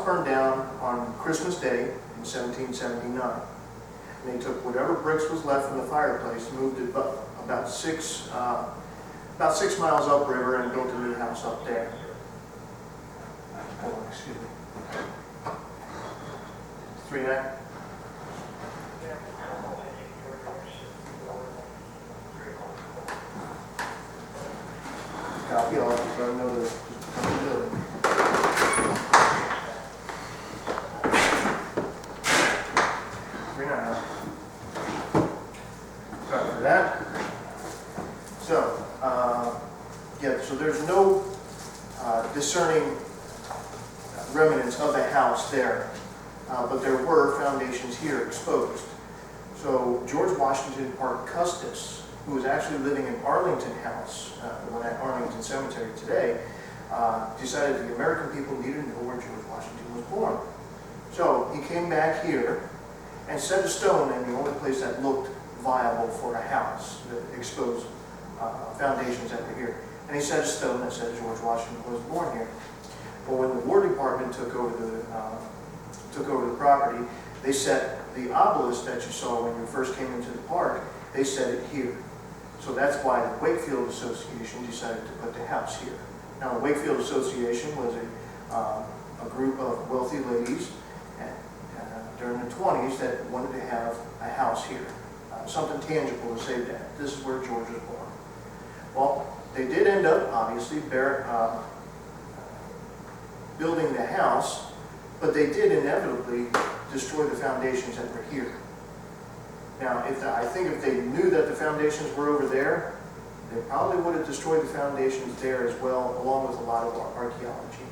burned down on Christmas Day in 1779. And they took whatever bricks was left from the fireplace, moved it about 6 miles upriver, and built a new house up there. Oh, excuse me. 3.5. Copy all, so I know the building. 3.5. Sorry for that. So, yeah, so there's no discerning remnants of the house there, but there were foundations here exposed. So George Washington Parke Custis, who was actually living in Arlington House, the one at Arlington Cemetery today, decided the American people needed to know where George Washington was born. So he came back here and set a stone in the only place that looked viable for a house, the exposed foundations that were here. And he set a stone that said George Washington was born here. But when the War Department took over the property, they set the obelisk that you saw when you first came into the park, they set it here. So that's why the Wakefield Association decided to put the house here. Now, the Wakefield Association was a group of wealthy ladies during the 20s that wanted to have a house here, something tangible to say that this is where George was born. Well, they did end up, obviously, building the house, but they did inevitably destroy the foundations that were here. Now, I think if they knew that the foundations were over there, they probably would have destroyed the foundations there as well, along with a lot of archaeology,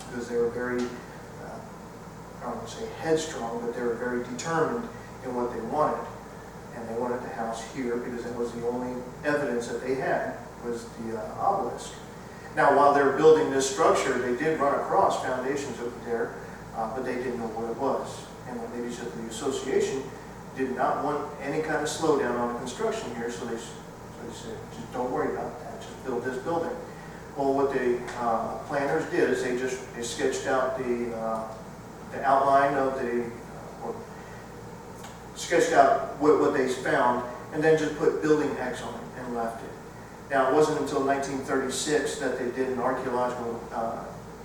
because they were very, I don't want to say headstrong, but they were very determined in what they wanted. And they wanted the house here because that was the only evidence that they had, was the obelisk. Now, while they were building this structure, they did run across foundations over there, but they didn't know what it was. And the ladies of the association did not want any kind of slowdown on the construction here, so they said, just don't worry about that, just build this building. Well, what the planners did is they sketched out the outline of or sketched out what they found, and then just put building X on it and left it. Now, it wasn't until 1936 that they did an archaeological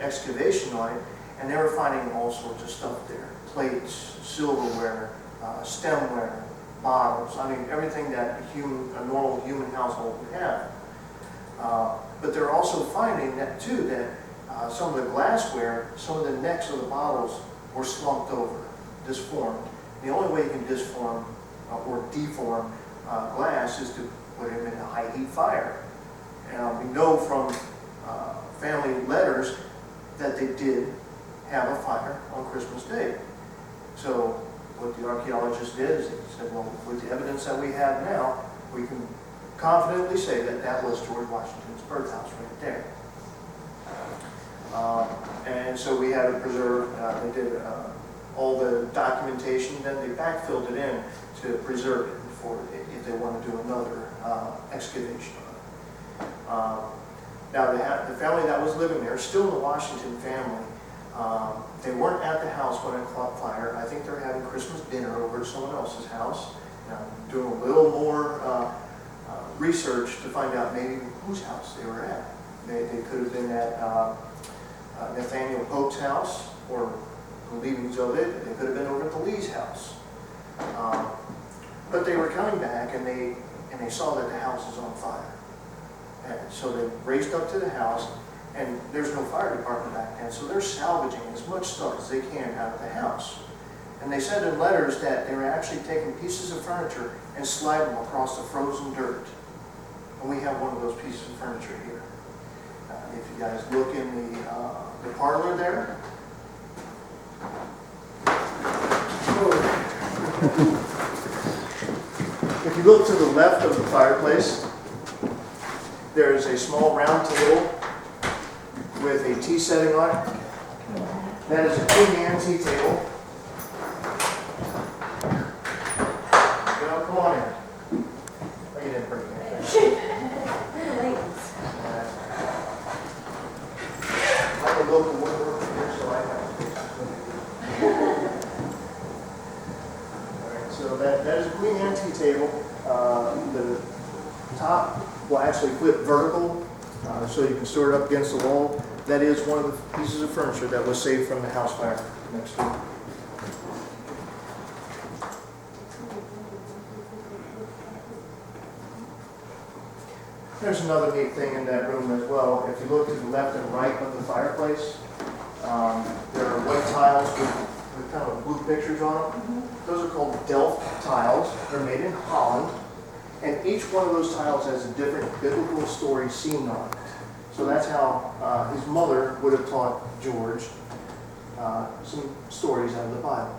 excavation on it, and they were finding all sorts of stuff there. Plates, silverware, stemware, bottles, I mean, everything that a normal human household would have. But they're also finding that, too, that some of the glassware, some of the necks of the bottles were slumped over, disformed. The only way you can disform or deform glass is to put them in a high heat fire. And we know from family letters that they did have a fire on Christmas Day. So what the archaeologists did is they said, well, with the evidence that we have now, we can confidently say that that was George Washington's birthhouse right there. And so we had it preserved. They did all the documentation, then they backfilled it in to preserve it for if they want to do another excavation on it. Now, the family that was living there, still the Washington family, they weren't at the house when it caught fire. I think they're having Christmas dinner over at someone else's house. Now, doing a little more research to find out maybe whose house they were at. They could have been at Nathaniel Pope's house, or the leavings of it. They could have been over at the Lee's house. But they were coming back, and they saw that the house is on fire. And so they raced up to the house, and there's no fire department back then, so they're salvaging as much stuff as they can out of the house. And they said in letters that they were actually taking pieces of furniture and sliding them across the frozen dirt. And we have one of those pieces of furniture here. If you guys look in the parlor there. If you look to the left of the fireplace, there is a small round table with a tea setting on it. That is a Queen Anne tea table. Now, come on in. Oh, you didn't bring it. I'm a local woodworker here, so I have table. The top will actually flip vertical, so you can store it up against the wall. That is one of the pieces of furniture that was saved from the house fire next door. There's another neat thing in that room as well. If you look to the left and right of the fireplace, there are white tiles with kind of blue pictures on them. Those are called Delft tiles. They're made in Holland. And each one of those tiles has a different biblical story seen on it. So that's how his mother would have taught George some stories out of the Bible.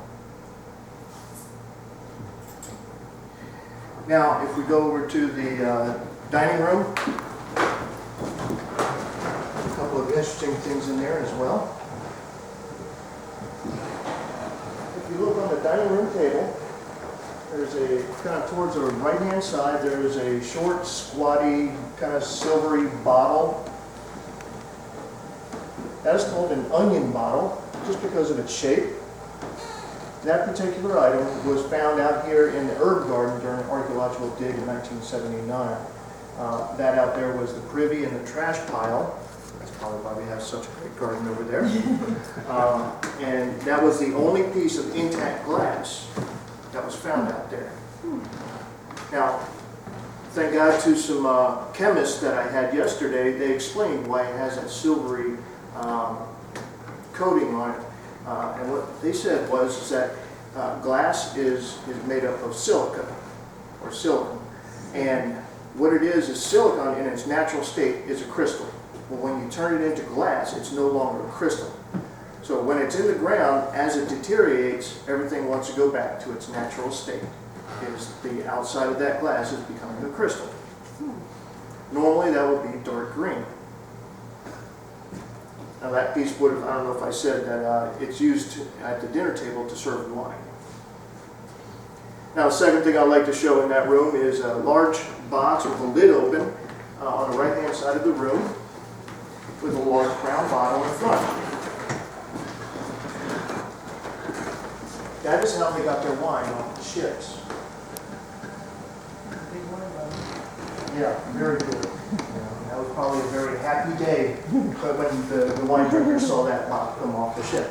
Now, if we go over to the dining room, a couple of interesting things in there as well. If you look on the dining room table, there's a, kind of towards the right-hand side, there's a short, squatty, kind of silvery bottle. That is called an onion bottle, just because of its shape. That particular item was found out here in the herb garden during an archaeological dig in 1979. That out there was the privy and the trash pile. That's probably why we have such a great garden over there. And that was the only piece of intact glass that was found out there. Now, thank God to some chemists that I had yesterday, they explained why it has that silvery coating on it. And what they said was that glass is made up of silica, or silicon. And what it is silicon in its natural state is a crystal. But when you turn it into glass, it's no longer a crystal. So when it's in the ground, as it deteriorates, everything wants to go back to its natural state. Is the outside of that glass is becoming a crystal. Normally that would be dark green. Now that piece would have, I don't know if I said that it's used at the dinner table to serve wine. Now the second thing I'd like to show in that room is a large box with a lid open on the right hand side of the room with a large crown bottle in front. That is how they got their wine off the ships. Yeah, very good. That was probably a very happy day when the wine drinkers saw that bottle come off the ship.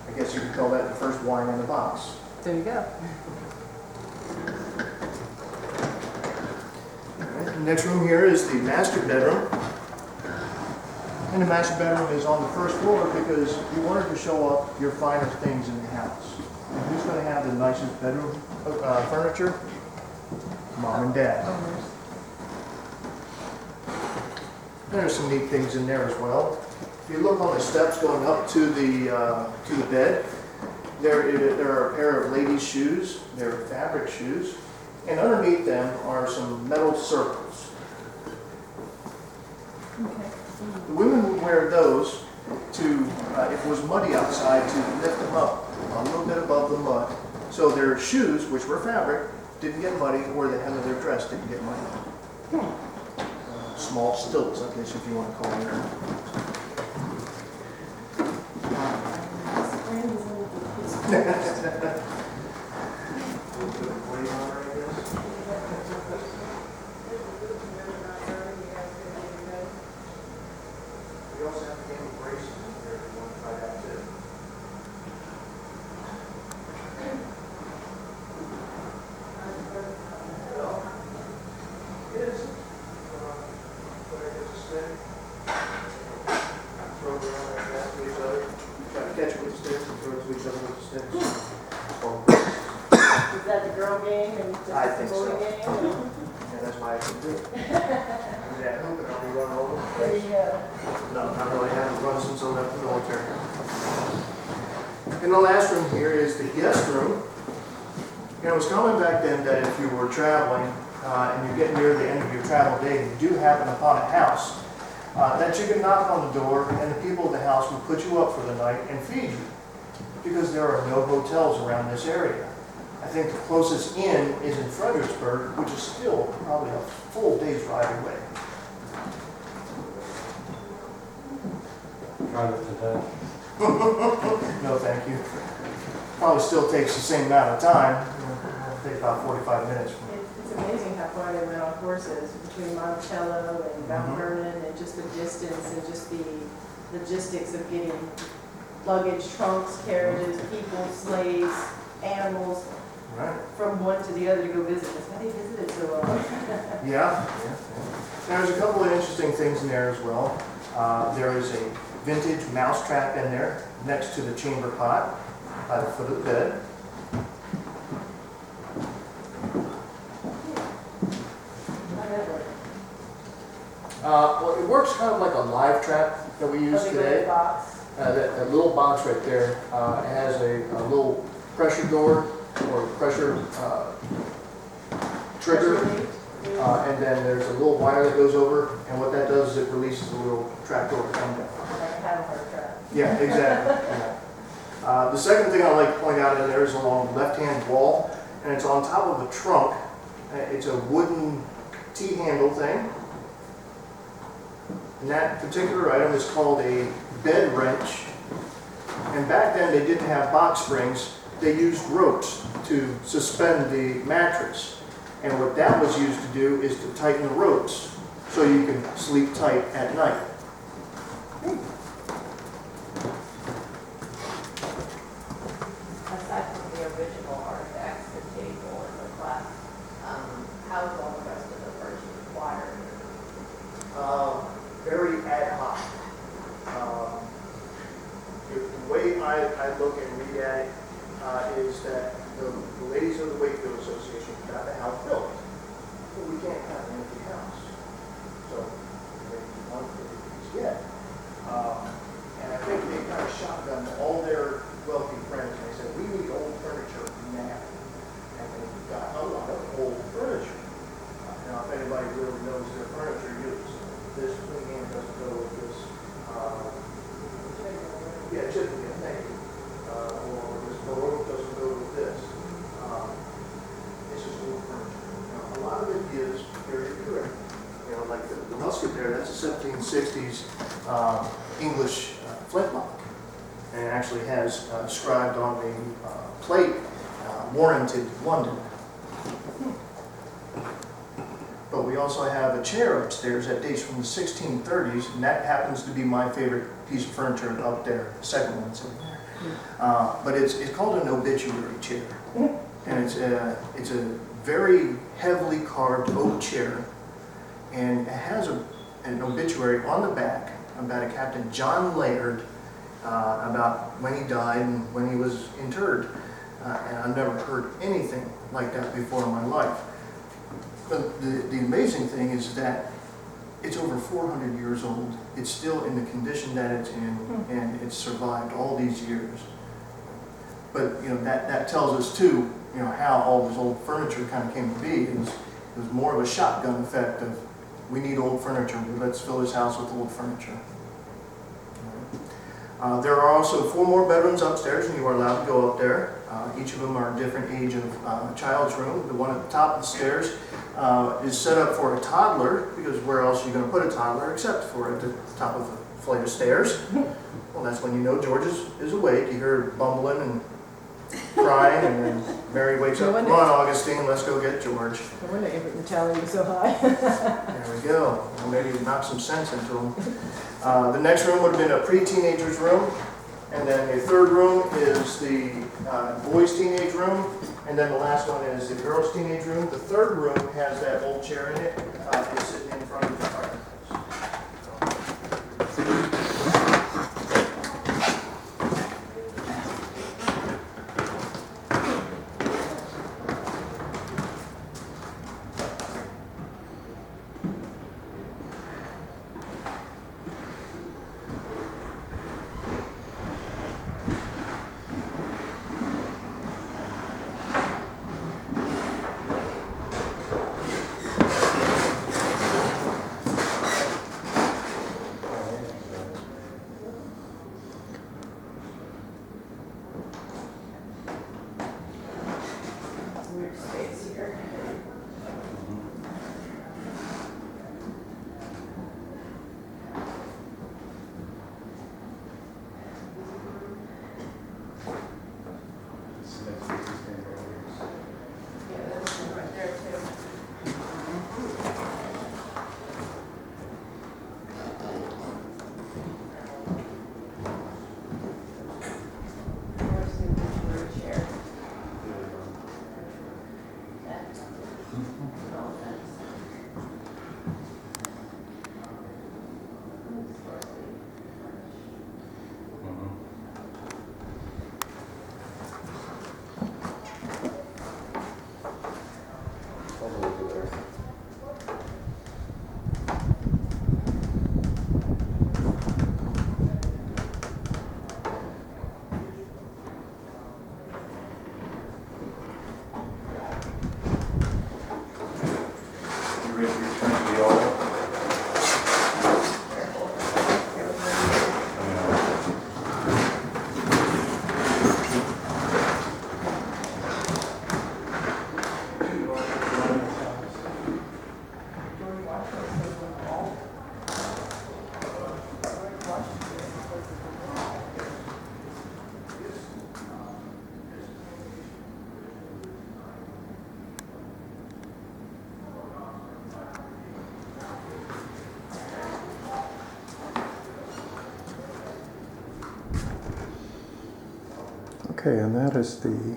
I guess you could call that the first wine in the box. There you go. Right, the next room here is the master bedroom. And the master bedroom is on the first floor because you wanted to show off your finest things in the house. And who's going to have the nicest bedroom furniture? Mom and Dad. There's some neat things in there as well. If you look on the steps going up to the bed, there are a pair of ladies' shoes. They're fabric shoes. And underneath them are some metal circles. Okay. The women would wear those to, if it was muddy outside, to lift them up a little bit above the mud. So their shoes, which were fabric, didn't get muddy, or the hem of their dress didn't get muddy. Small stilts, I guess, if you want to call them. We also have a game of braces in here if you want to try that too. It is. Throw it around like that to each other. Try to catch it with the sticks and throw it to each other with the sticks. Is that the girl game and just I the think boy so. game? Yeah, that's why I can do it. Do that hoop and I'll be running all over the There place. you go. No, not really. I haven't run since I left the military. And the last room here is the guest room. You know, it was common back then that if you were traveling and you're getting near the end of your travel day and you do happen upon a house, that you could knock on the door and the people of the house would put you up for the night and feed you, because there are no hotels around this area. I think the closest inn is in Fredericksburg, which is still probably a full day's ride away. Drive it today. No, thank you. Probably still takes the same amount of time. Take about 45 minutes from It's amazing how far they went on horses between Monticello and Mount Vernon, and just the distance and just the logistics of getting luggage, trunks, carriages, people, slaves, animals Right. from one to the other to go visit. That's why they visited so long. Yeah. There's a couple of interesting things in there as well. There is a vintage mouse trap in there next to the chamber pot by the foot of the bed. Well, it works kind of like a live trap that we use today. That little box right there, it has a little pressure door or pressure trigger, and then there's a little wire that goes over, and what that does is it releases a little trap door to come down. Yeah, exactly. Yeah. The second thing I'd like to point out in there is along the left-hand wall, and it's on top of a trunk. It's a wooden T-handle thing. And that particular item is called a bed wrench. And back then they didn't have box springs. They used ropes to suspend the mattress. And what that was used to do is to tighten the ropes so you can sleep tight at night. Aside from the original artifacts, the table and the clock, how's all the rest of the furniture acquired? Very ad hoc. The way I look and read at it is that the ladies of the Wakefield Association got the house built. But we can't have an empty house. So they want to get. And I think they kind of shotgunned all their wealthy friends and they said, we need old furniture now. And they got a lot of old furniture. Now, if anybody really knows their furniture use, this swing hand doesn't go with this, chipping it thing, or this baroque doesn't go with this. It's just old furniture. Now, a lot of it is very correct. You know, like the musket there, that's a 1760s English flintlock, and it actually has scribed on the plate, warranted London. But we also have a chair upstairs that dates from the 1630s, and that happens to be my favorite piece of furniture up there, the second one that's in there. But it's called an obituary chair, and it's a very heavily carved oak chair, and it has an obituary on the back about a Captain John Laird, about when he died and when he was interred. And I've never heard anything like that before in my life. But the amazing thing is that it's over 400 years old. It's still in the condition that it's in, and it's survived all these years. But you know that tells us too, you know, how all this old furniture kind of came to be. It was more of a shotgun effect of, we need old furniture, but let's fill this house with old furniture. There are also 4 more bedrooms upstairs, and you are allowed to go up there. Each of them are a different age of child's room. The one at the top of the stairs is set up for a toddler, because where else are you going to put a toddler except for at the top of a flight of stairs? Well, that's when you know George is awake. You hear her bumbling and crying, and then Mary wakes up. Come on, Augustine, let's go get George. No wonder infant mortality was so high. There we go. Well, maybe knock some sense into him. The next room would have been a pre-teenager's room, and then the third room is the boys' teenage room, and then the last one is the girls' teenage room. The third room has that old chair in it. It's sitting in front of the fireplace. Okay, and that is the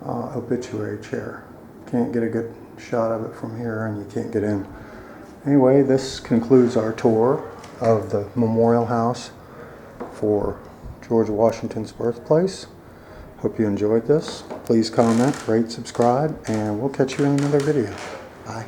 obituary chair. Can't get a good shot of it from here, and you can't get in. Anyway, this concludes our tour of the memorial house for George Washington's birthplace. Hope you enjoyed this. Please comment, rate, subscribe, and we'll catch you in another video. Bye.